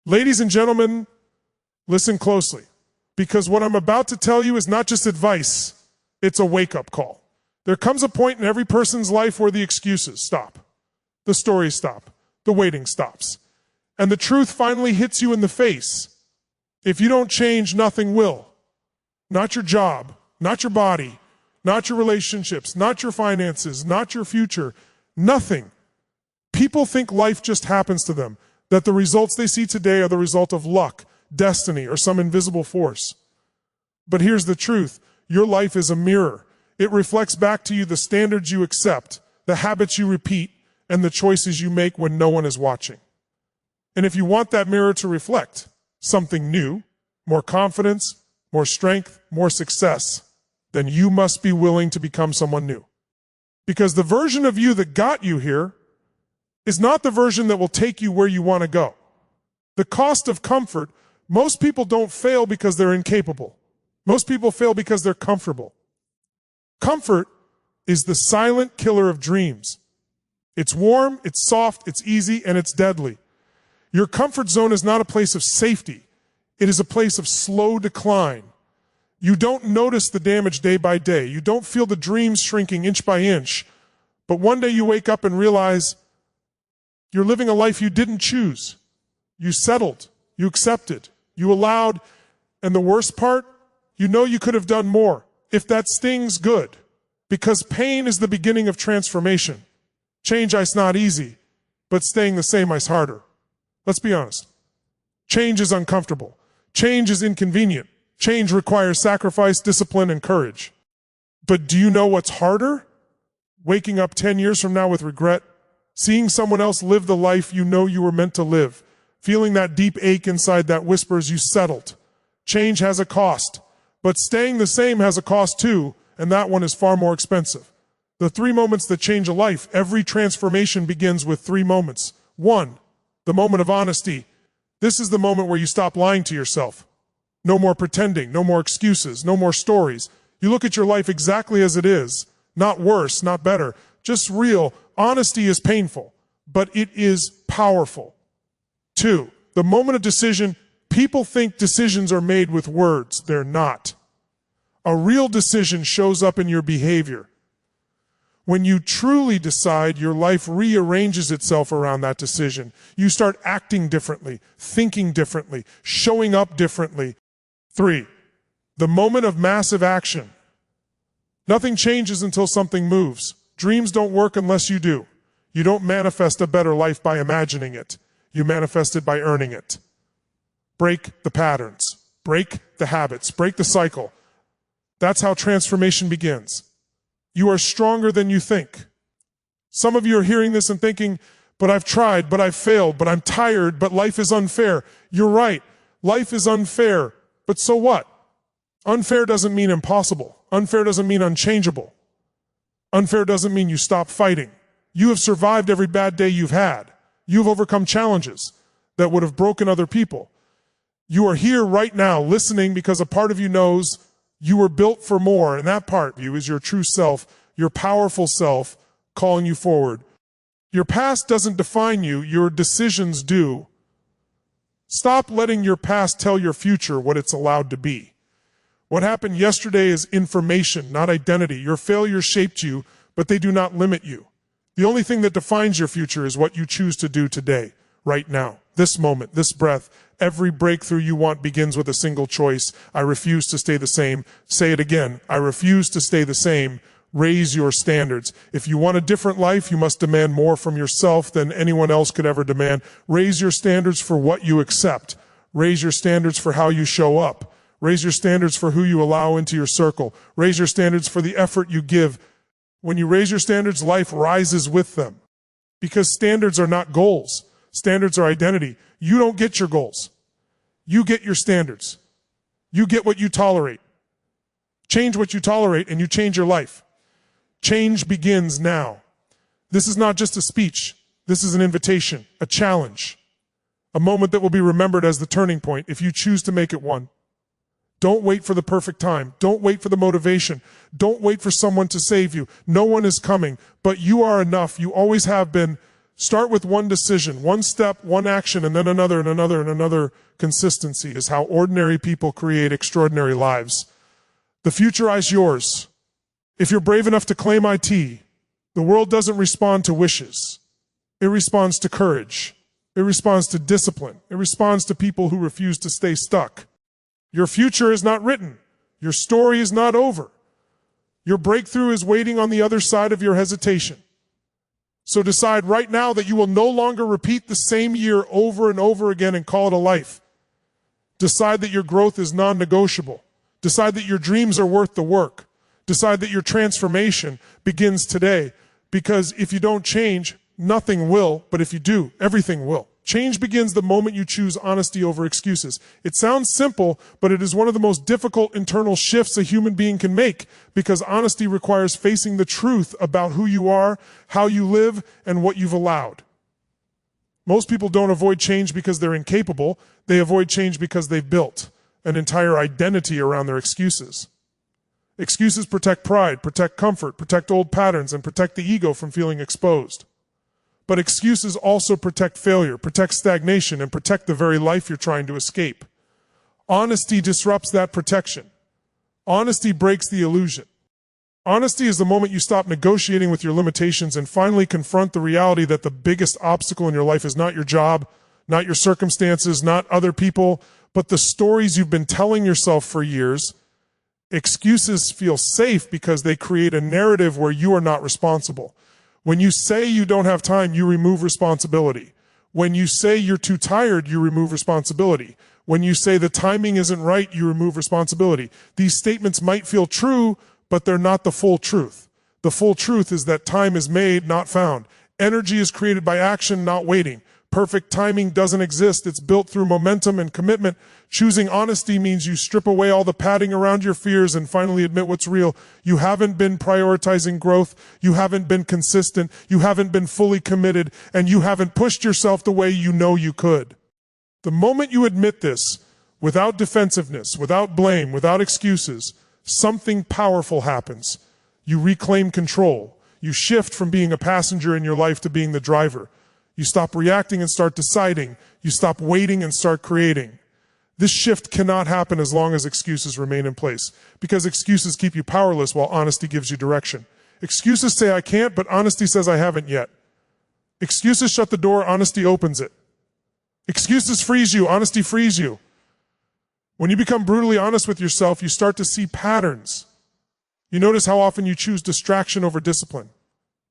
Ladies and gentlemen, listen closely, because what I'm about to tell you is not just advice, it's a wake-up call. There comes a point in every person's life where the excuses stop, the stories stop, the waiting stops, and the truth finally hits you in the face. If you don't change, nothing will. Not your job, not your body, not your relationships, not your finances, not your future, nothing. People think life just happens to them, that the results they see today are the result of luck, destiny, or some invisible force. But here's the truth. Your life is a mirror. It reflects back to you the standards you accept, the habits you repeat, and the choices you make when no one is watching. And if you want that mirror to reflect something new, more confidence, more strength, more success, then you must be willing to become someone new. Because the version of you that got you here is not the version that will take you where you want to go. The cost of comfort, most people don't fail because they're incapable. Most people fail because they're comfortable. Comfort is the silent killer of dreams. It's warm, it's soft, it's easy, and it's deadly. Your comfort zone is not a place of safety. It is a place of slow decline. You don't notice the damage day by day. You don't feel the dreams shrinking inch by inch. But one day you wake up and realize you're living a life you didn't choose. You settled, you accepted, you allowed, and the worst part, you know you could have done more. If that stings, good. Because pain is the beginning of transformation. Change is not easy, but staying the same is harder. Let's be honest. Change is uncomfortable. Change is inconvenient. Change requires sacrifice, discipline, and courage. But do you know what's harder? Waking up 10 years from now with regret, seeing someone else live the life you know you were meant to live, feeling that deep ache inside that whispers you settled. Change has a cost, but staying the same has a cost too, and that one is far more expensive. The 3 moments that change a life, every transformation begins with 3 moments. 1, the moment of honesty. This is the moment where you stop lying to yourself. No more pretending, no more excuses, no more stories. You look at your life exactly as it is, not worse, not better, just real. Honesty is painful, but it is powerful. 2, the moment of decision. People think decisions are made with words. They're not. A real decision shows up in your behavior. When you truly decide, your life rearranges itself around that decision. You start acting differently, thinking differently, showing up differently. 3, the moment of massive action. Nothing changes until something moves. Dreams don't work unless you do. You don't manifest a better life by imagining it. You manifest it by earning it. Break the patterns. Break the habits. Break the cycle. That's how transformation begins. You are stronger than you think. Some of you are hearing this and thinking, but I've tried, but I've failed, but I'm tired, but life is unfair. You're right. Life is unfair. But so what? Unfair doesn't mean impossible. Unfair doesn't mean unchangeable. Unfair doesn't mean you stop fighting. You have survived every bad day you've had. You've overcome challenges that would have broken other people. You are here right now listening because a part of you knows you were built for more, and that part of you is your true self, your powerful self calling you forward. Your past doesn't define you, your decisions do. Stop letting your past tell your future what it's allowed to be. What happened yesterday is information, not identity. Your failures shaped you, but they do not limit you. The only thing that defines your future is what you choose to do today, right now, this moment, this breath. Every breakthrough you want begins with a single choice. I refuse to stay the same. Say it again. I refuse to stay the same. Raise your standards. If you want a different life, you must demand more from yourself than anyone else could ever demand. Raise your standards for what you accept. Raise your standards for how you show up. Raise your standards for who you allow into your circle. Raise your standards for the effort you give. When you raise your standards, life rises with them. Because standards are not goals. Standards are identity. You don't get your goals. You get your standards. You get what you tolerate. Change what you tolerate and you change your life. Change begins now. This is not just a speech. This is an invitation, a challenge, a moment that will be remembered as the turning point if you choose to make it one. Don't wait for the perfect time. Don't wait for the motivation. Don't wait for someone to save you. No one is coming, but you are enough. You always have been. Start with one decision, one step, one action, and then another and another and another. Consistency is how ordinary people create extraordinary lives. The future is yours. If you're brave enough to claim IT, the world doesn't respond to wishes. It responds to courage. It responds to discipline. It responds to people who refuse to stay stuck. Your future is not written. Your story is not over. Your breakthrough is waiting on the other side of your hesitation. So decide right now that you will no longer repeat the same year over and over again and call it a life. Decide that your growth is non-negotiable. Decide that your dreams are worth the work. Decide that your transformation begins today. Because if you don't change, nothing will, but if you do, everything will. Change begins the moment you choose honesty over excuses. It sounds simple, but it is one of the most difficult internal shifts a human being can make, because honesty requires facing the truth about who you are, how you live, and what you've allowed. Most people don't avoid change because they're incapable. They avoid change because they've built an entire identity around their excuses. Excuses protect pride, protect comfort, protect old patterns, and protect the ego from feeling exposed. But excuses also protect failure, protect stagnation, and protect the very life you're trying to escape. Honesty disrupts that protection. Honesty breaks the illusion. Honesty is the moment you stop negotiating with your limitations and finally confront the reality that the biggest obstacle in your life is not your job, not your circumstances, not other people, but the stories you've been telling yourself for years. Excuses feel safe because they create a narrative where you are not responsible. When you say you don't have time, you remove responsibility. When you say you're too tired, you remove responsibility. When you say the timing isn't right, you remove responsibility. These statements might feel true, but they're not the full truth. The full truth is that time is made, not found. Energy is created by action, not waiting. Perfect timing doesn't exist. It's built through momentum and commitment. Choosing honesty means you strip away all the padding around your fears and finally admit what's real. You haven't been prioritizing growth. You haven't been consistent. You haven't been fully committed. And you haven't pushed yourself the way you know you could. The moment you admit this, without defensiveness, without blame, without excuses, something powerful happens. You reclaim control. You shift from being a passenger in your life to being the driver. You stop reacting and start deciding. You stop waiting and start creating. This shift cannot happen as long as excuses remain in place, because excuses keep you powerless while honesty gives you direction. Excuses say I can't, but honesty says I haven't yet. Excuses shut the door, honesty opens it. Excuses freeze you, honesty frees you. When you become brutally honest with yourself, you start to see patterns. You notice how often you choose distraction over discipline.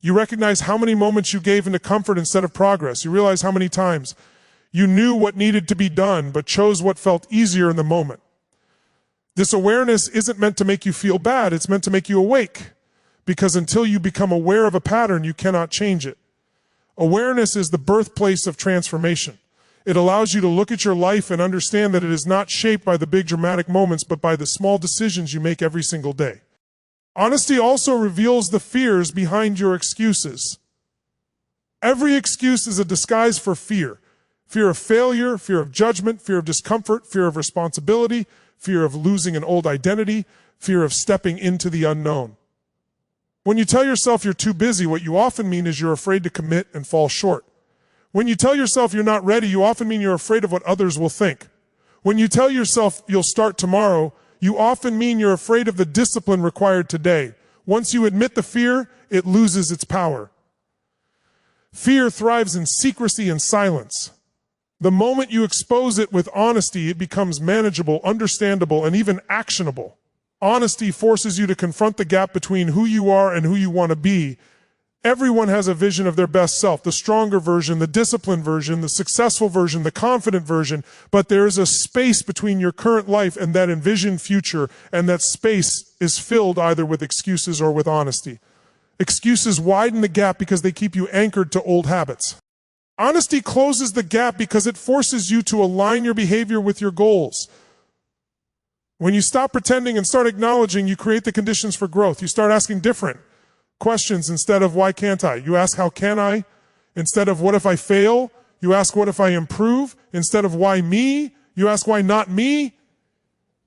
You recognize how many moments you gave into comfort instead of progress. You realize how many times you knew what needed to be done, but chose what felt easier in the moment. This awareness isn't meant to make you feel bad. It's meant to make you awake. Because until you become aware of a pattern, you cannot change it. Awareness is the birthplace of transformation. It allows you to look at your life and understand that it is not shaped by the big dramatic moments, but by the small decisions you make every single day. Honesty also reveals the fears behind your excuses. Every excuse is a disguise for fear. Fear of failure, fear of judgment, fear of discomfort, fear of responsibility, fear of losing an old identity, fear of stepping into the unknown. When you tell yourself you're too busy, what you often mean is you're afraid to commit and fall short. When you tell yourself you're not ready, you often mean you're afraid of what others will think. When you tell yourself you'll start tomorrow, you often mean you're afraid of the discipline required today. Once you admit the fear, it loses its power. Fear thrives in secrecy and silence. The moment you expose it with honesty, it becomes manageable, understandable, and even actionable. Honesty forces you to confront the gap between who you are and who you want to be. Everyone has a vision of their best self, the stronger version, the disciplined version, the successful version, the confident version, but there is a space between your current life and that envisioned future, and that space is filled either with excuses or with honesty. Excuses widen the gap because they keep you anchored to old habits. Honesty closes the gap because it forces you to align your behavior with your goals. When you stop pretending and start acknowledging, you create the conditions for growth. You start asking different questions instead of why can't I? You ask how can I? Instead of what if I fail? You ask what if I improve? Instead of why me? You ask why not me?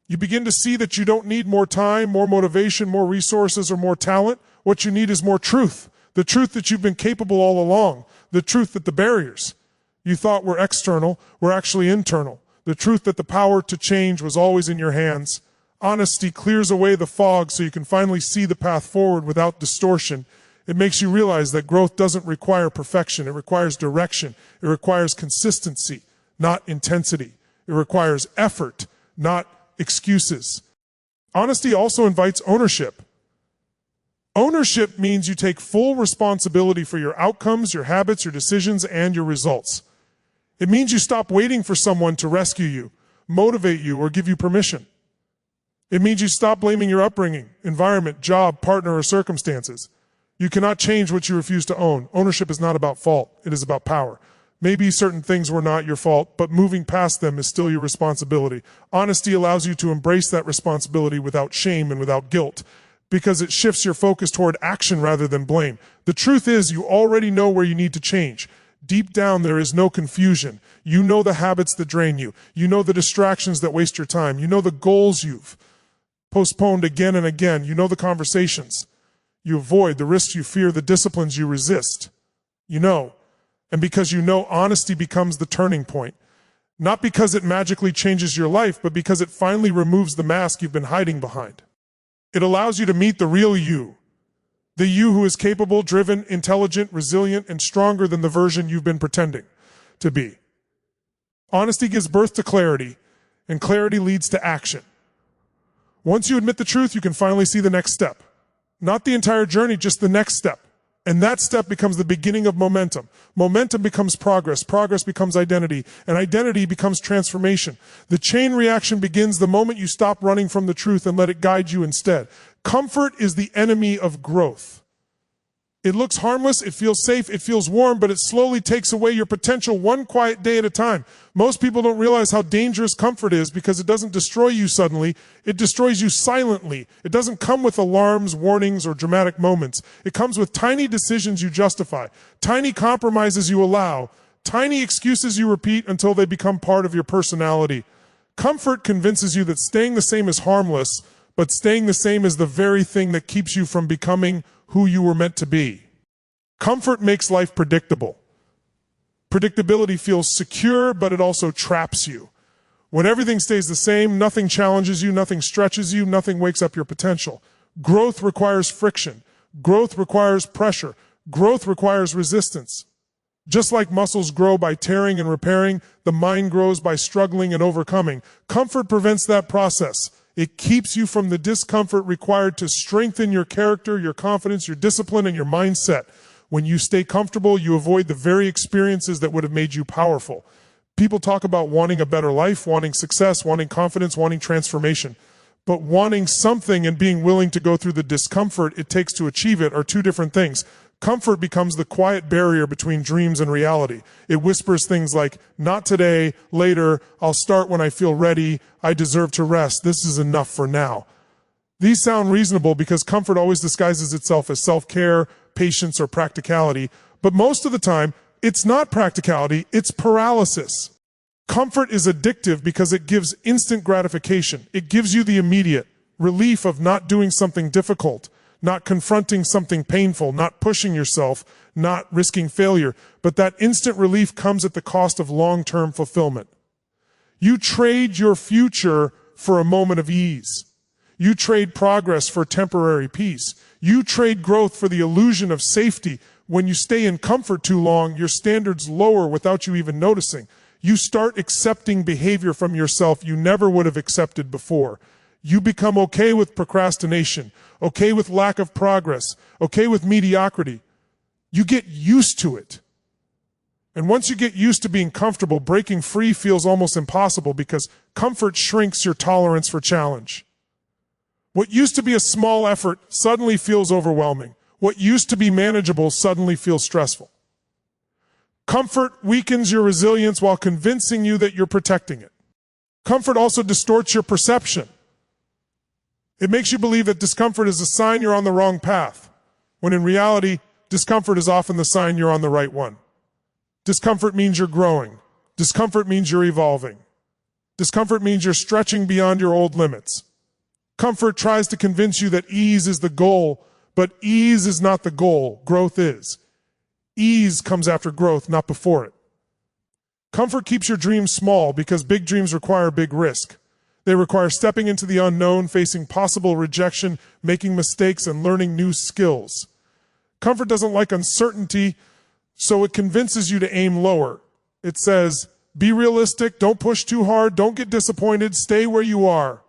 You begin to see that you don't need more time, more motivation, more resources, or more talent. What you need is more truth. The truth that you've been capable all along. The truth that the barriers you thought were external were actually internal. The truth that the power to change was always in your hands. Honesty clears away the fog so you can finally see the path forward without distortion. It makes you realize that growth doesn't require perfection. It requires direction. It requires consistency, not intensity. It requires effort, not excuses. Honesty also invites ownership. Ownership means you take full responsibility for your outcomes, your habits, your decisions, and your results. It means you stop waiting for someone to rescue you, motivate you, or give you permission. It means you stop blaming your upbringing, environment, job, partner, or circumstances. You cannot change what you refuse to own. Ownership is not about fault. It is about power. Maybe certain things were not your fault, but moving past them is still your responsibility. Honesty allows you to embrace that responsibility without shame and without guilt, because it shifts your focus toward action rather than blame. The truth is, you already know where you need to change. Deep down, there is no confusion. You know the habits that drain you. You know the distractions that waste your time. You know the goals you've postponed again and again. You know the conversations you avoid, the risks you fear, the disciplines you resist. You know. And because you know, honesty becomes the turning point. Not because it magically changes your life, but because it finally removes the mask you've been hiding behind. It allows you to meet the real you. The you who is capable, driven, intelligent, resilient, and stronger than the version you've been pretending to be. Honesty gives birth to clarity, and clarity leads to action. Once you admit the truth, you can finally see the next step. Not the entire journey, just the next step. And that step becomes the beginning of momentum. Momentum becomes progress. Progress becomes identity. And identity becomes transformation. The chain reaction begins the moment you stop running from the truth and let it guide you instead. Comfort is the enemy of growth. It looks harmless, it feels safe, it feels warm, but it slowly takes away your potential one quiet day at a time. Most people don't realize how dangerous comfort is because it doesn't destroy you suddenly. It destroys you silently. It doesn't come with alarms, warnings, or dramatic moments. It comes with tiny decisions you justify, tiny compromises you allow, tiny excuses you repeat until they become part of your personality. Comfort convinces you that staying the same is harmless, but staying the same is the very thing that keeps you from becoming who you were meant to be. Comfort makes life predictable. Predictability feels secure, but it also traps you. When everything stays the same, nothing challenges you, nothing stretches you, nothing wakes up your potential. Growth requires friction. Growth requires pressure. Growth requires resistance. Just like muscles grow by tearing and repairing, the mind grows by struggling and overcoming. Comfort prevents that process. It keeps you from the discomfort required to strengthen your character, your confidence, your discipline, and your mindset. When you stay comfortable, you avoid the very experiences that would have made you powerful. People talk about wanting a better life, wanting success, wanting confidence, wanting transformation. But wanting something and being willing to go through the discomfort it takes to achieve it are two different things. Comfort becomes the quiet barrier between dreams and reality. It whispers things like, not today, later, I'll start when I feel ready, I deserve to rest, this is enough for now. These sound reasonable because comfort always disguises itself as self-care, patience, or practicality, but most of the time, it's not practicality, it's paralysis. Comfort is addictive because it gives instant gratification. It gives you the immediate relief of not doing something difficult, not confronting something painful, not pushing yourself, not risking failure. But that instant relief comes at the cost of long-term fulfillment. You trade your future for a moment of ease. You trade progress for temporary peace. You trade growth for the illusion of safety. When you stay in comfort too long, your standards lower without you even noticing. You start accepting behavior from yourself you never would have accepted before. You become okay with procrastination, okay with lack of progress, okay with mediocrity. You get used to it. And once you get used to being comfortable, breaking free feels almost impossible because comfort shrinks your tolerance for challenge. What used to be a small effort suddenly feels overwhelming. What used to be manageable suddenly feels stressful. Comfort weakens your resilience while convincing you that you're protecting it. Comfort also distorts your perception. It makes you believe that discomfort is a sign you're on the wrong path, when in reality, discomfort is often the sign you're on the right one. Discomfort means you're growing. Discomfort means you're evolving. Discomfort means you're stretching beyond your old limits. Comfort tries to convince you that ease is the goal, but ease is not the goal, growth is. Ease comes after growth, not before it. Comfort keeps your dreams small because big dreams require big risk. They require stepping into the unknown, facing possible rejection, making mistakes, and learning new skills. Comfort doesn't like uncertainty, so it convinces you to aim lower. It says, be realistic, don't push too hard, don't get disappointed, stay where you are.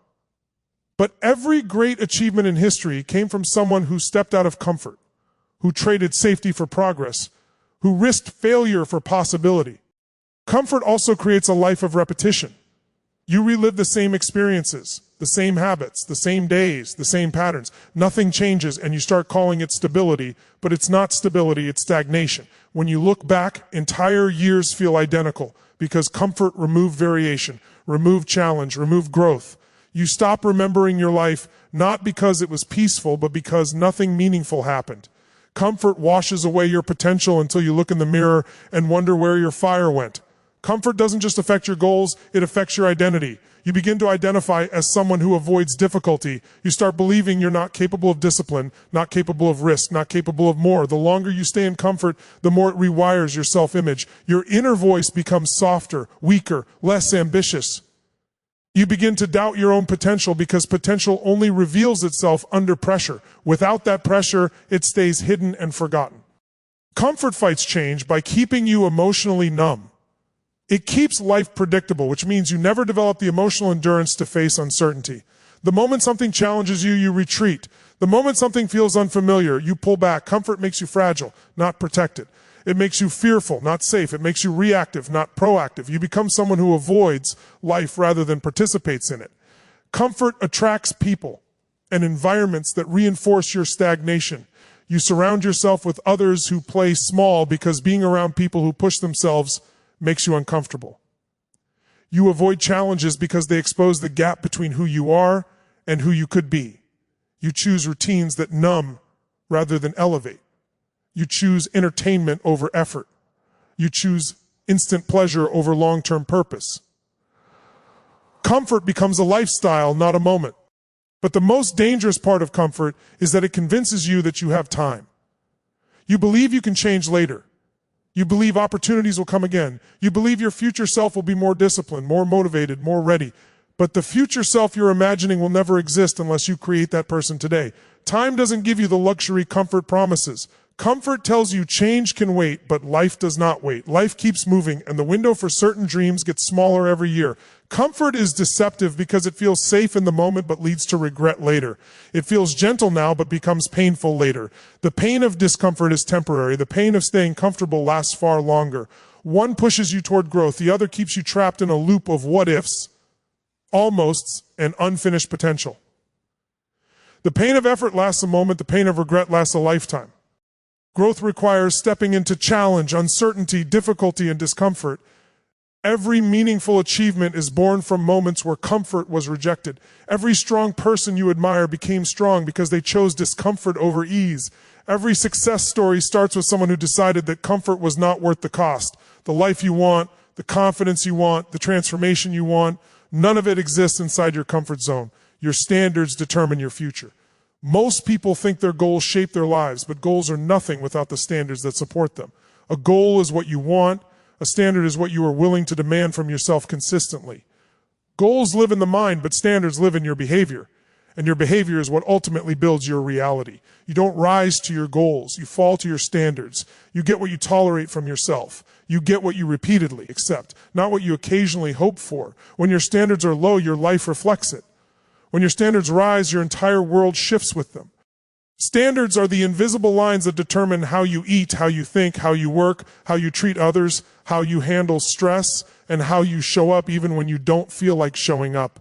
But every great achievement in history came from someone who stepped out of comfort, who traded safety for progress, who risked failure for possibility. Comfort also creates a life of repetition. You relive the same experiences, the same habits, the same days, the same patterns. Nothing changes, and you start calling it stability, but it's not stability, it's stagnation. When you look back, entire years feel identical because comfort removed variation, removed challenge, removed growth. You stop remembering your life not because it was peaceful, but because nothing meaningful happened. Comfort washes away your potential until you look in the mirror and wonder where your fire went. Comfort doesn't just affect your goals, it affects your identity. You begin to identify as someone who avoids difficulty. You start believing you're not capable of discipline, not capable of risk, not capable of more. The longer you stay in comfort, the more it rewires your self-image. Your inner voice becomes softer, weaker, less ambitious. You begin to doubt your own potential because potential only reveals itself under pressure. Without that pressure, it stays hidden and forgotten. Comfort fights change by keeping you emotionally numb. It keeps life predictable, which means you never develop the emotional endurance to face uncertainty. The moment something challenges you, you retreat. The moment something feels unfamiliar, you pull back. Comfort makes you fragile, not protected. It makes you fearful, not safe. It makes you reactive, not proactive. You become someone who avoids life rather than participates in it. Comfort attracts people and environments that reinforce your stagnation. You surround yourself with others who play small because being around people who push themselves makes you uncomfortable. You avoid challenges because they expose the gap between who you are and who you could be. You choose routines that numb rather than elevate. You choose entertainment over effort. You choose instant pleasure over long-term purpose. Comfort becomes a lifestyle, not a moment. But the most dangerous part of comfort is that it convinces you that you have time. You believe you can change later. You believe opportunities will come again. You believe your future self will be more disciplined, more motivated, more ready. But the future self you're imagining will never exist unless you create that person today. Time doesn't give you the luxury comfort promises. Comfort tells you change can wait, but life does not wait. Life keeps moving, and the window for certain dreams gets smaller every year. Comfort is deceptive because it feels safe in the moment but leads to regret later. It feels gentle now but becomes painful later. The pain of discomfort is temporary. The pain of staying comfortable lasts far longer. One pushes you toward growth. The other keeps you trapped in a loop of what-ifs, almosts, and unfinished potential. The pain of effort lasts a moment. The pain of regret lasts a lifetime. Growth requires stepping into challenge, uncertainty, difficulty, and discomfort. Every meaningful achievement is born from moments where comfort was rejected. Every strong person you admire became strong because they chose discomfort over ease. Every success story starts with someone who decided that comfort was not worth the cost. The life you want, the confidence you want, the transformation you want, none of it exists inside your comfort zone. Your standards determine your future. Most people think their goals shape their lives, but goals are nothing without the standards that support them. A goal is what you want. A standard is what you are willing to demand from yourself consistently. Goals live in the mind, but standards live in your behavior. And your behavior is what ultimately builds your reality. You don't rise to your goals. You fall to your standards. You get what you tolerate from yourself. You get what you repeatedly accept, not what you occasionally hope for. When your standards are low, your life reflects it. When your standards rise, your entire world shifts with them. Standards are the invisible lines that determine how you eat, how you think, how you work, how you treat others, how you handle stress, and how you show up even when you don't feel like showing up.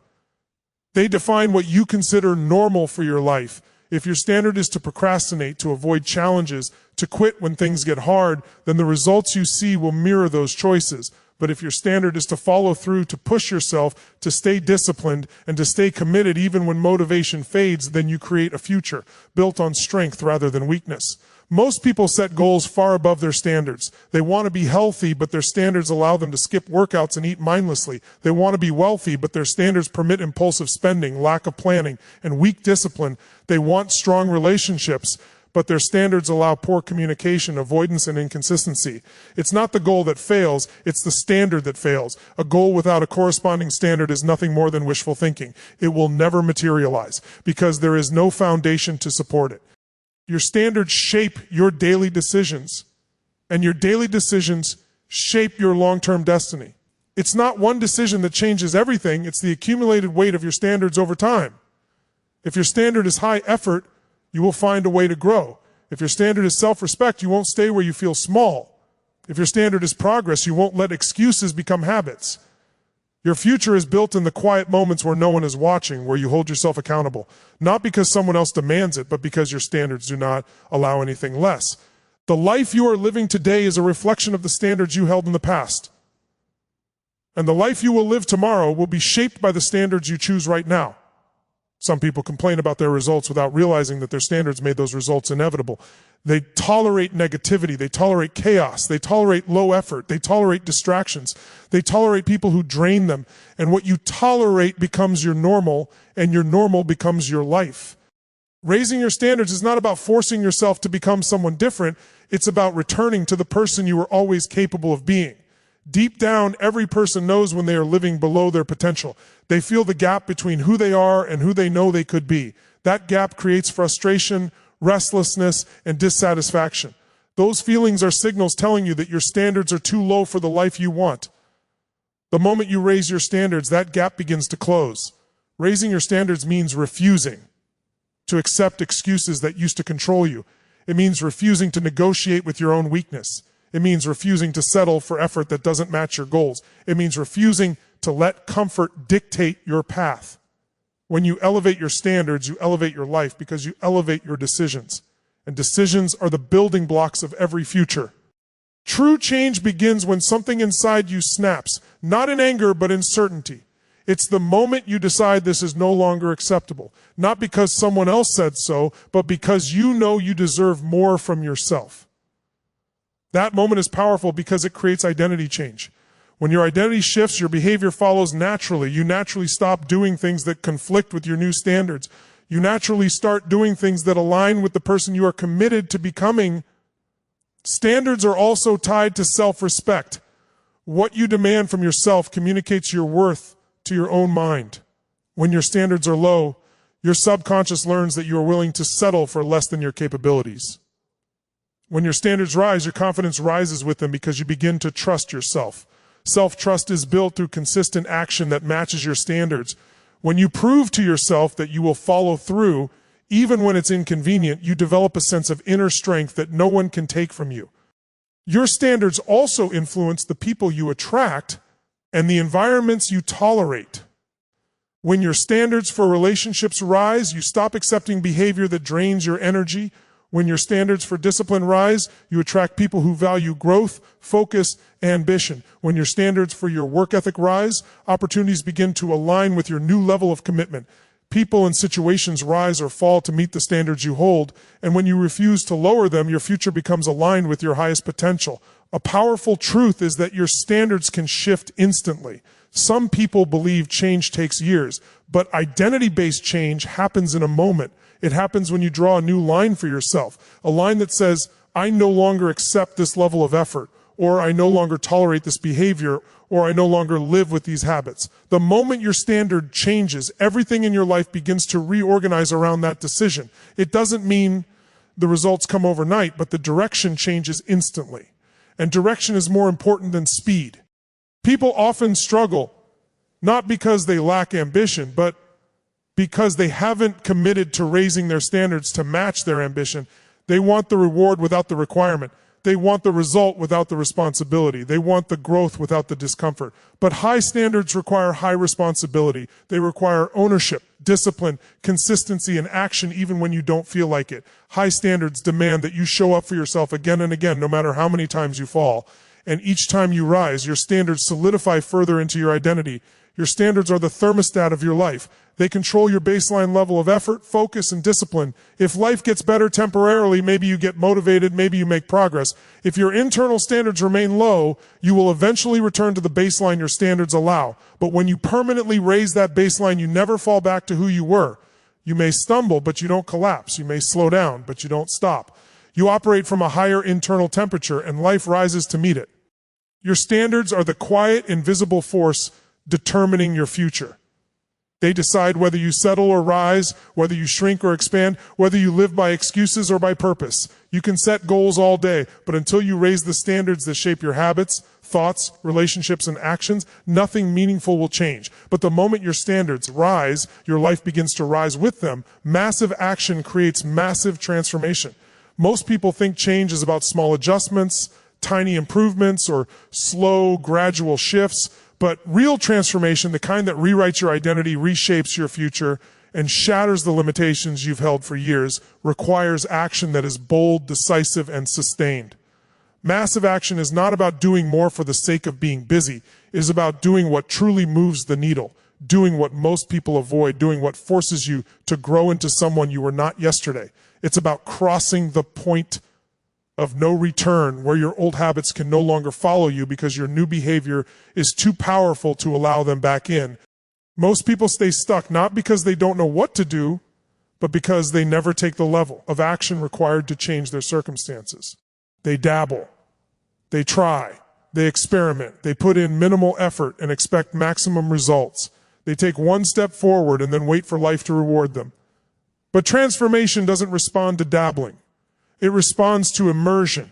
They define what you consider normal for your life. If your standard is to procrastinate, to avoid challenges, to quit when things get hard, then the results you see will mirror those choices. But if your standard is to follow through, to push yourself, to stay disciplined, and to stay committed even when motivation fades, then you create a future built on strength rather than weakness. Most people set goals far above their standards. They want to be healthy, but their standards allow them to skip workouts and eat mindlessly. They want to be wealthy, but their standards permit impulsive spending, lack of planning, and weak discipline. They want strong relationships, but their standards allow poor communication, avoidance, and inconsistency. It's not the goal that fails, it's the standard that fails. A goal without a corresponding standard is nothing more than wishful thinking. It will never materialize because there is no foundation to support it. Your standards shape your daily decisions, and your daily decisions shape your long-term destiny. It's not one decision that changes everything, it's the accumulated weight of your standards over time. If your standard is high effort, you will find a way to grow. If your standard is self-respect, you won't stay where you feel small. If your standard is progress, you won't let excuses become habits. Your future is built in the quiet moments where no one is watching, where you hold yourself accountable, not because someone else demands it, but because your standards do not allow anything less. The life you are living today is a reflection of the standards you held in the past. And the life you will live tomorrow will be shaped by the standards you choose right now. Some people complain about their results without realizing that their standards made those results inevitable. They tolerate negativity, they tolerate chaos, they tolerate low effort, they tolerate distractions, they tolerate people who drain them. And what you tolerate becomes your normal, and your normal becomes your life. Raising your standards is not about forcing yourself to become someone different, it's about returning to the person you were always capable of being. Deep down, every person knows when they are living below their potential. They feel the gap between who they are and who they know they could be. That gap creates frustration, restlessness, and dissatisfaction. Those feelings are signals telling you that your standards are too low for the life you want. The moment you raise your standards, that gap begins to close. Raising your standards means refusing to accept excuses that used to control you. It means refusing to negotiate with your own weakness. It means refusing to settle for effort that doesn't match your goals. It means refusing to let comfort dictate your path. When you elevate your standards, you elevate your life because you elevate your decisions. And decisions are the building blocks of every future. True change begins when something inside you snaps, not in anger, but in certainty. It's the moment you decide this is no longer acceptable, not because someone else said so, but because you know you deserve more from yourself. That moment is powerful because it creates identity change. When your identity shifts, your behavior follows naturally. You naturally stop doing things that conflict with your new standards. You naturally start doing things that align with the person you are committed to becoming. Standards are also tied to self-respect. What you demand from yourself communicates your worth to your own mind. When your standards are low, your subconscious learns that you are willing to settle for less than your capabilities. When your standards rise, your confidence rises with them because you begin to trust yourself. Self-trust is built through consistent action that matches your standards. When you prove to yourself that you will follow through, even when it's inconvenient, you develop a sense of inner strength that no one can take from you. Your standards also influence the people you attract and the environments you tolerate. When your standards for relationships rise, you stop accepting behavior that drains your energy. When your standards for discipline rise, you attract people who value growth, focus, and ambition. When your standards for your work ethic rise, opportunities begin to align with your new level of commitment. People and situations rise or fall to meet the standards you hold, and when you refuse to lower them, your future becomes aligned with your highest potential. A powerful truth is that your standards can shift instantly. Some people believe change takes years, but identity-based change happens in a moment. It happens when you draw a new line for yourself, a line that says, I no longer accept this level of effort, or I no longer tolerate this behavior, or I no longer live with these habits. The moment your standard changes, everything in your life begins to reorganize around that decision. It doesn't mean the results come overnight, but the direction changes instantly. And direction is more important than speed. People often struggle, not because they lack ambition, but because they haven't committed to raising their standards to match their ambition. They want the reward without the requirement. They want the result without the responsibility. They want the growth without the discomfort. But high standards require high responsibility. They require ownership, discipline, consistency, and action even when you don't feel like it. High standards demand that you show up for yourself again and again, no matter how many times you fall. And each time you rise, your standards solidify further into your identity. Your standards are the thermostat of your life. They control your baseline level of effort, focus, and discipline. If life gets better temporarily, maybe you get motivated, maybe you make progress. If your internal standards remain low, you will eventually return to the baseline your standards allow. But when you permanently raise that baseline, you never fall back to who you were. You may stumble, but you don't collapse. You may slow down, but you don't stop. You operate from a higher internal temperature, and life rises to meet it. Your standards are the quiet, invisible force determining your future. They decide whether you settle or rise, whether you shrink or expand, whether you live by excuses or by purpose. You can set goals all day, but until you raise the standards that shape your habits, thoughts, relationships, and actions, nothing meaningful will change. But the moment your standards rise, your life begins to rise with them. Massive action creates massive transformation. Most people think change is about small adjustments, tiny improvements, or slow, gradual shifts. But real transformation, the kind that rewrites your identity, reshapes your future, and shatters the limitations you've held for years, requires action that is bold, decisive, and sustained. Massive action is not about doing more for the sake of being busy. It is about doing what truly moves the needle, doing what most people avoid, doing what forces you to grow into someone you were not yesterday. It's about crossing the point of no return, where your old habits can no longer follow you because your new behavior is too powerful to allow them back in. Most people stay stuck not because they don't know what to do, but because they never take the level of action required to change their circumstances. They dabble, they try, they experiment, they put in minimal effort and expect maximum results. They take one step forward and then wait for life to reward them. But transformation doesn't respond to dabbling. It responds to immersion.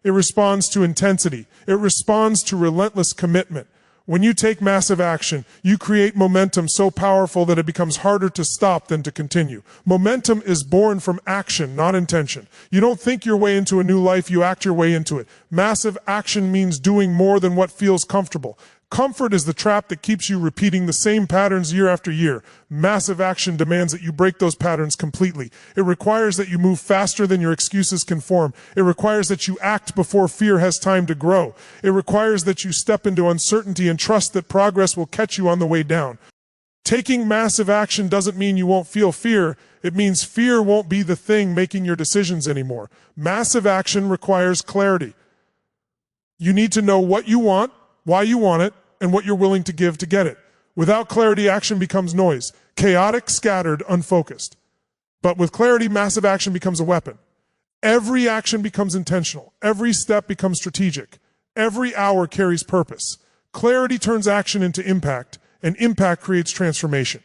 It responds to intensity. It responds to relentless commitment. When you take massive action, you create momentum so powerful that it becomes harder to stop than to continue. Momentum is born from action, not intention. You don't think your way into a new life, you act your way into it. Massive action means doing more than what feels comfortable. Comfort is the trap that keeps you repeating the same patterns year after year. Massive action demands that you break those patterns completely. It requires that you move faster than your excuses can form. It requires that you act before fear has time to grow. It requires that you step into uncertainty and trust that progress will catch you on the way down. Taking massive action doesn't mean you won't feel fear. It means fear won't be the thing making your decisions anymore. Massive action requires clarity. You need to know what you want, why you want it, and what you're willing to give to get it. Without clarity, action becomes noise, chaotic, scattered, unfocused. But with clarity, massive action becomes a weapon. Every action becomes intentional. Every step becomes strategic. Every hour carries purpose. Clarity turns action into impact, and impact creates transformation.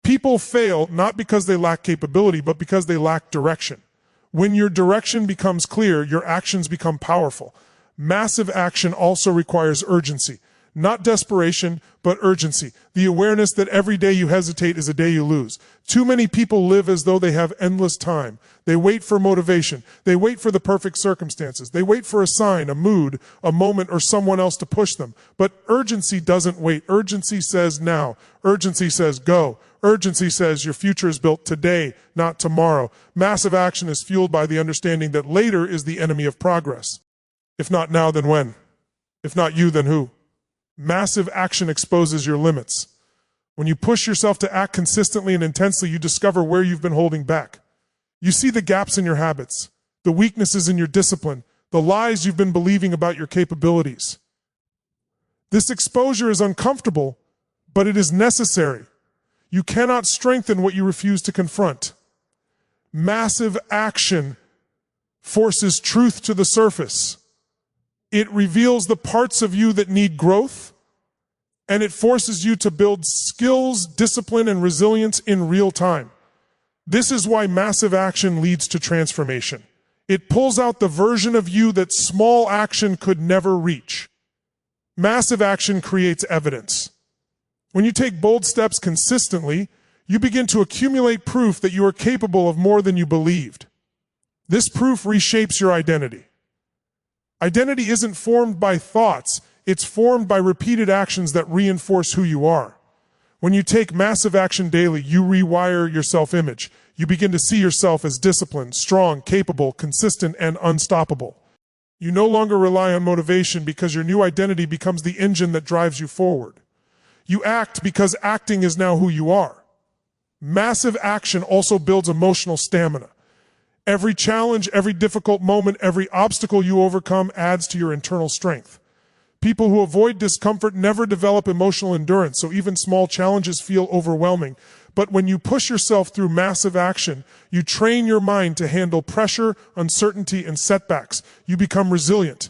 People fail not because they lack capability, but because they lack direction. When your direction becomes clear, your actions become powerful. Massive action also requires urgency. Not desperation, but urgency. The awareness that every day you hesitate is a day you lose. Too many people live as though they have endless time. They wait for motivation. They wait for the perfect circumstances. They wait for a sign, a mood, a moment, or someone else to push them. But urgency doesn't wait. Urgency says now. Urgency says go. Urgency says your future is built today, not tomorrow. Massive action is fueled by the understanding that later is the enemy of progress. If not now, then when? If not you, then who? Massive action exposes your limits. When you push yourself to act consistently and intensely, you discover where you've been holding back. You see the gaps in your habits, the weaknesses in your discipline, the lies you've been believing about your capabilities. This exposure is uncomfortable, but it is necessary. You cannot strengthen what you refuse to confront. Massive action forces truth to the surface. It reveals the parts of you that need growth, and it forces you to build skills, discipline, and resilience in real time. This is why massive action leads to transformation. It pulls out the version of you that small action could never reach. Massive action creates evidence. When you take bold steps consistently, you begin to accumulate proof that you are capable of more than you believed. This proof reshapes your identity. Identity isn't formed by thoughts, it's formed by repeated actions that reinforce who you are. When you take massive action daily, you rewire your self-image. You begin to see yourself as disciplined, strong, capable, consistent, and unstoppable. You no longer rely on motivation because your new identity becomes the engine that drives you forward. You act because acting is now who you are. Massive action also builds emotional stamina. Every challenge, every difficult moment, every obstacle you overcome adds to your internal strength. People who avoid discomfort never develop emotional endurance, so even small challenges feel overwhelming. But when you push yourself through massive action, you train your mind to handle pressure, uncertainty, and setbacks. You become resilient.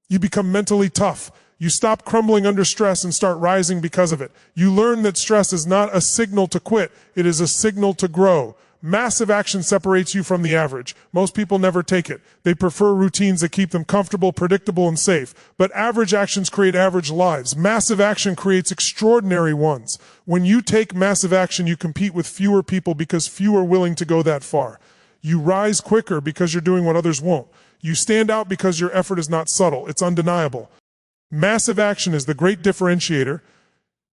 You become mentally tough. You stop crumbling under stress and start rising because of it. You learn that stress is not a signal to quit, it is a signal to grow. Massive action separates you from the average. Most people never take it. They prefer routines that keep them comfortable, predictable, and safe. But average actions create average lives. Massive action creates extraordinary ones. When you take massive action, you compete with fewer people because few are willing to go that far. You rise quicker because you're doing what others won't. You stand out because your effort is not subtle. It's undeniable. Massive action is the great differentiator.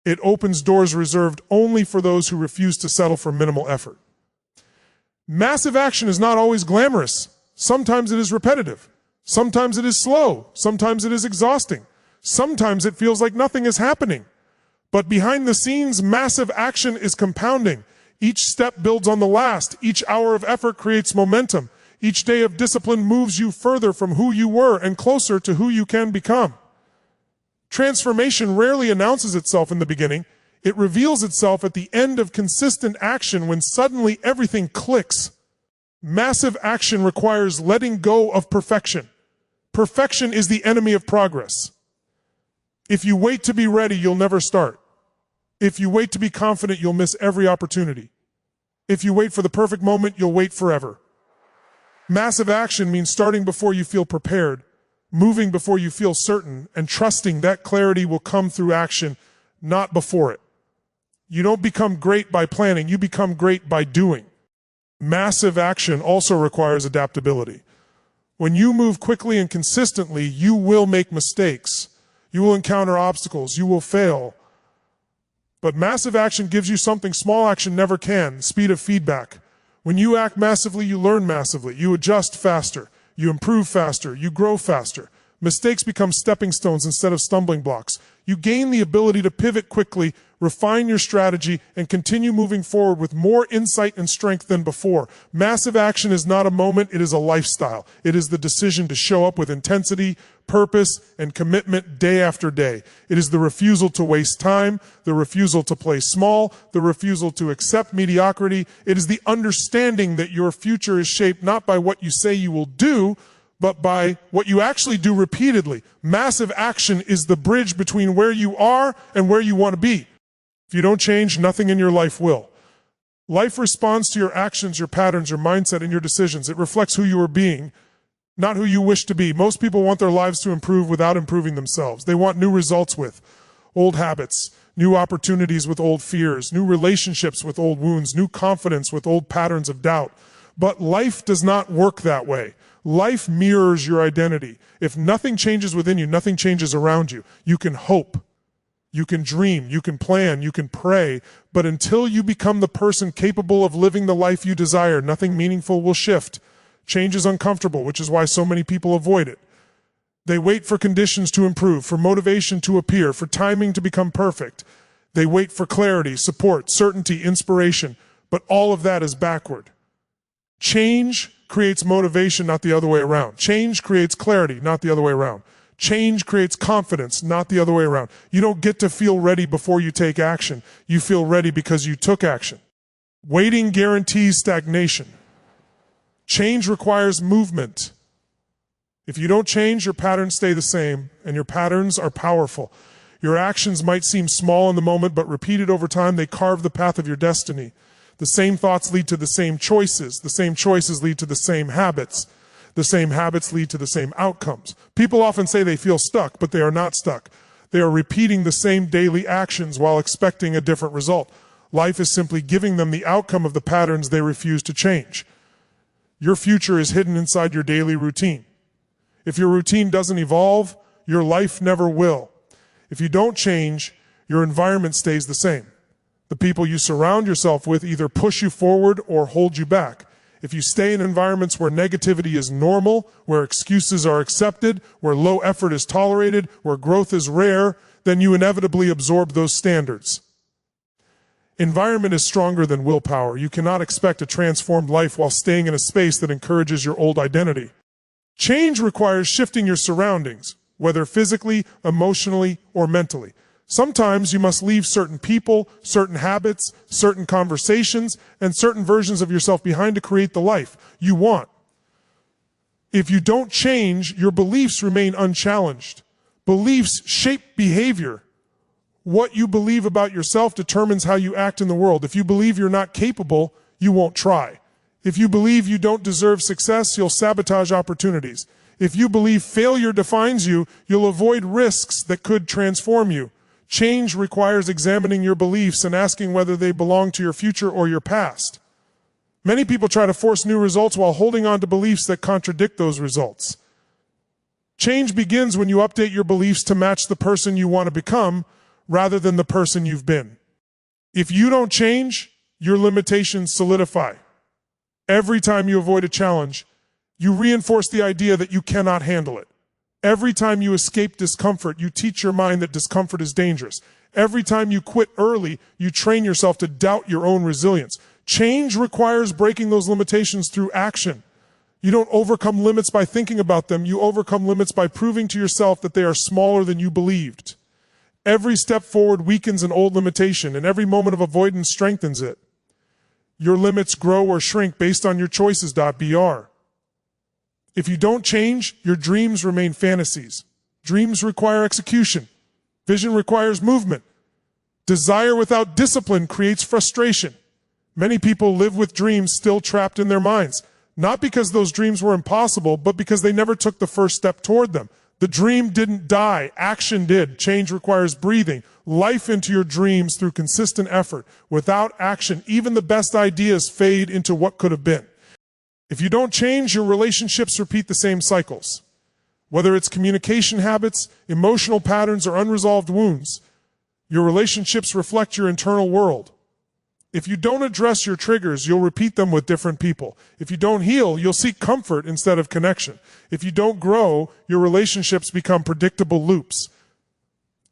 It opens doors reserved only for those who refuse to settle for minimal effort. Massive action is not always glamorous. Sometimes it is repetitive. Sometimes it is slow. Sometimes it is exhausting. Sometimes it feels like nothing is happening. But behind the scenes, massive action is compounding. Each step builds on the last. Each hour of effort creates momentum. Each day of discipline moves you further from who you were and closer to who you can become. Transformation rarely announces itself in the beginning. It reveals itself at the end of consistent action when suddenly everything clicks. Massive action requires letting go of perfection. Perfection is the enemy of progress. If you wait to be ready, you'll never start. If you wait to be confident, you'll miss every opportunity. If you wait for the perfect moment, you'll wait forever. Massive action means starting before you feel prepared, moving before you feel certain, and trusting that clarity will come through action, not before it. You don't become great by planning, you become great by doing. Massive action also requires adaptability. When you move quickly and consistently, you will make mistakes. You will encounter obstacles, you will fail. But massive action gives you something small action never can, speed of feedback. When you act massively, you learn massively. You adjust faster, you improve faster, you grow faster. Mistakes become stepping stones instead of stumbling blocks. You gain the ability to pivot quickly, refine your strategy, and continue moving forward with more insight and strength than before. Massive action is not a moment, it is a lifestyle. It is the decision to show up with intensity, purpose, and commitment day after day. It is the refusal to waste time, the refusal to play small, the refusal to accept mediocrity. It is the understanding that your future is shaped not by what you say you will do, but by what you actually do repeatedly. Massive action is the bridge between where you are and where you want to be. If you don't change, nothing in your life will. Life responds to your actions, your patterns, your mindset, and your decisions. It reflects who you are being, not who you wish to be. Most people want their lives to improve without improving themselves. They want new results with old habits, new opportunities with old fears, new relationships with old wounds, new confidence with old patterns of doubt. But life does not work that way. Life mirrors your identity. If nothing changes within you, nothing changes around you. You can hope, you can dream, you can plan, you can pray, but until you become the person capable of living the life you desire, nothing meaningful will shift. Change is uncomfortable, which is why so many people avoid it. They wait for conditions to improve, for motivation to appear, for timing to become perfect. They wait for clarity, support, certainty, inspiration, but all of that is backward. Change creates motivation, not the other way around. Change creates clarity, not the other way around. Change creates confidence, not the other way around. You don't get to feel ready before you take action. You feel ready because you took action. Waiting guarantees stagnation. Change requires movement. If you don't change, your patterns stay the same, and your patterns are powerful. Your actions might seem small in the moment, but repeated over time, they carve the path of your destiny. The same thoughts lead to the same choices. The same choices lead to the same habits. The same habits lead to the same outcomes. People often say they feel stuck, but they are not stuck. They are repeating the same daily actions while expecting a different result. Life is simply giving them the outcome of the patterns they refuse to change. Your future is hidden inside your daily routine. If your routine doesn't evolve, your life never will. If you don't change, your environment stays the same. The people you surround yourself with either push you forward or hold you back. If you stay in environments where negativity is normal, where excuses are accepted, where low effort is tolerated, where growth is rare, then you inevitably absorb those standards. Environment is stronger than willpower. You cannot expect a transformed life while staying in a space that encourages your old identity. Change requires shifting your surroundings, whether physically, emotionally, or mentally. Sometimes you must leave certain people, certain habits, certain conversations, and certain versions of yourself behind to create the life you want. If you don't change, your beliefs remain unchallenged. Beliefs shape behavior. What you believe about yourself determines how you act in the world. If you believe you're not capable, you won't try. If you believe you don't deserve success, you'll sabotage opportunities. If you believe failure defines you, you'll avoid risks that could transform you. Change requires examining your beliefs and asking whether they belong to your future or your past. Many people try to force new results while holding on to beliefs that contradict those results. Change begins when you update your beliefs to match the person you want to become rather than the person you've been. If you don't change, your limitations solidify. Every time you avoid a challenge, you reinforce the idea that you cannot handle it. Every time you escape discomfort, you teach your mind that discomfort is dangerous. Every time you quit early, you train yourself to doubt your own resilience. Change requires breaking those limitations through action. You don't overcome limits by thinking about them. You overcome limits by proving to yourself that they are smaller than you believed. Every step forward weakens an old limitation, and every moment of avoidance strengthens it. Your limits grow or shrink based on your choices.br. If you don't change, your dreams remain fantasies. Dreams require execution. Vision requires movement. Desire without discipline creates frustration. Many people live with dreams still trapped in their minds, not because those dreams were impossible, but because they never took the first step toward them. The dream didn't die, action did. Change requires breathing life into your dreams through consistent effort. Without action, even the best ideas fade into what could have been. If you don't change, your relationships repeat the same cycles. Whether it's communication habits, emotional patterns, or unresolved wounds, your relationships reflect your internal world. If you don't address your triggers, you'll repeat them with different people. If you don't heal, you'll seek comfort instead of connection. If you don't grow, your relationships become predictable loops.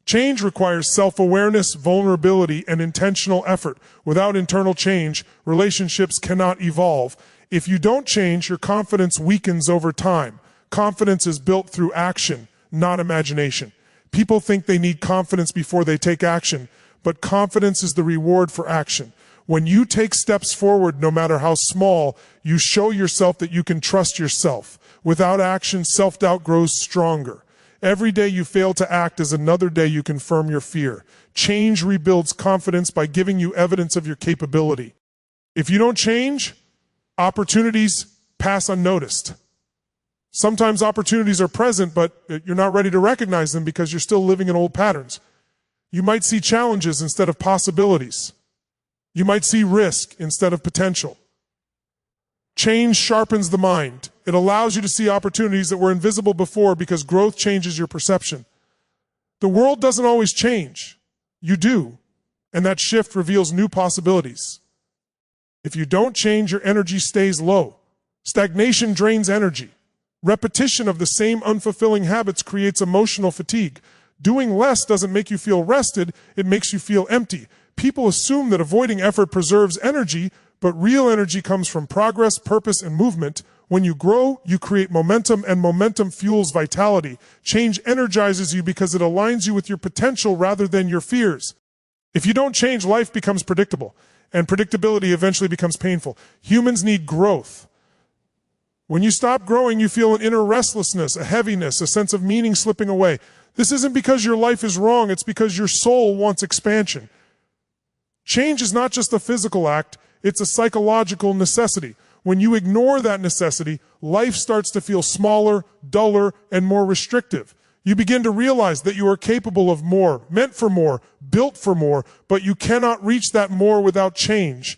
Change requires self-awareness, vulnerability, and intentional effort. Without internal change, relationships cannot evolve. If you don't change, your confidence weakens over time. Confidence is built through action, not imagination. People think they need confidence before they take action, but confidence is the reward for action. When you take steps forward, no matter how small, you show yourself that you can trust yourself. Without action, self-doubt grows stronger. Every day you fail to act is another day you confirm your fear. Change rebuilds confidence by giving you evidence of your capability. If you don't change, opportunities pass unnoticed. Sometimes opportunities are present, but you're not ready to recognize them because you're still living in old patterns. You might see challenges instead of possibilities. You might see risk instead of potential. Change sharpens the mind. It allows you to see opportunities that were invisible before because growth changes your perception. The world doesn't always change. You do, and that shift reveals new possibilities. If you don't change, your energy stays low. Stagnation drains energy. Repetition of the same unfulfilling habits creates emotional fatigue. Doing less doesn't make you feel rested, it makes you feel empty. People assume that avoiding effort preserves energy, but real energy comes from progress, purpose, and movement. When you grow, you create momentum, and momentum fuels vitality. Change energizes you because it aligns you with your potential rather than your fears. If you don't change, life becomes predictable, and predictability eventually becomes painful. Humans need growth. When you stop growing, you feel an inner restlessness, a heaviness, a sense of meaning slipping away. This isn't because your life is wrong, it's because your soul wants expansion. Change is not just a physical act, it's a psychological necessity. When you ignore that necessity, life starts to feel smaller, duller, and more restrictive. You begin to realize that you are capable of more, meant for more, built for more, but you cannot reach that more without change.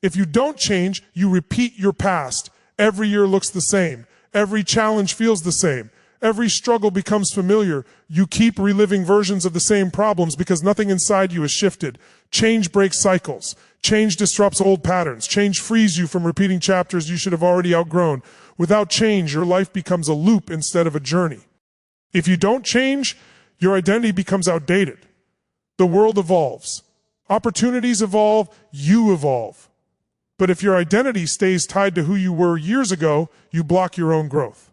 If you don't change, you repeat your past. Every year looks the same. Every challenge feels the same. Every struggle becomes familiar. You keep reliving versions of the same problems because nothing inside you has shifted. Change breaks cycles. Change disrupts old patterns. Change frees you from repeating chapters you should have already outgrown. Without change, your life becomes a loop instead of a journey. If you don't change, your identity becomes outdated. The world evolves. Opportunities evolve. You evolve. But if your identity stays tied to who you were years ago, you block your own growth.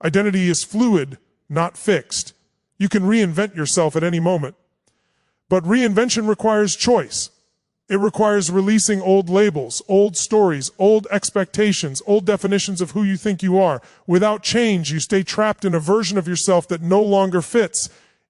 Identity is fluid, not fixed. You can reinvent yourself at any moment. But reinvention requires choice. It requires releasing old labels, old stories, old expectations, old definitions of who you think you are. Without change, you stay trapped in a version of yourself that no longer fits.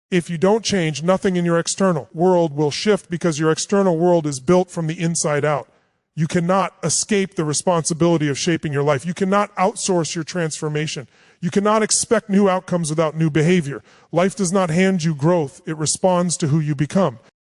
If you don't change, nothing in your external world will shift because your external world is built from the inside out. You cannot escape the responsibility of shaping your life. You cannot outsource your transformation. You cannot expect new outcomes without new behavior. Life does not hand you growth. It responds to who you become.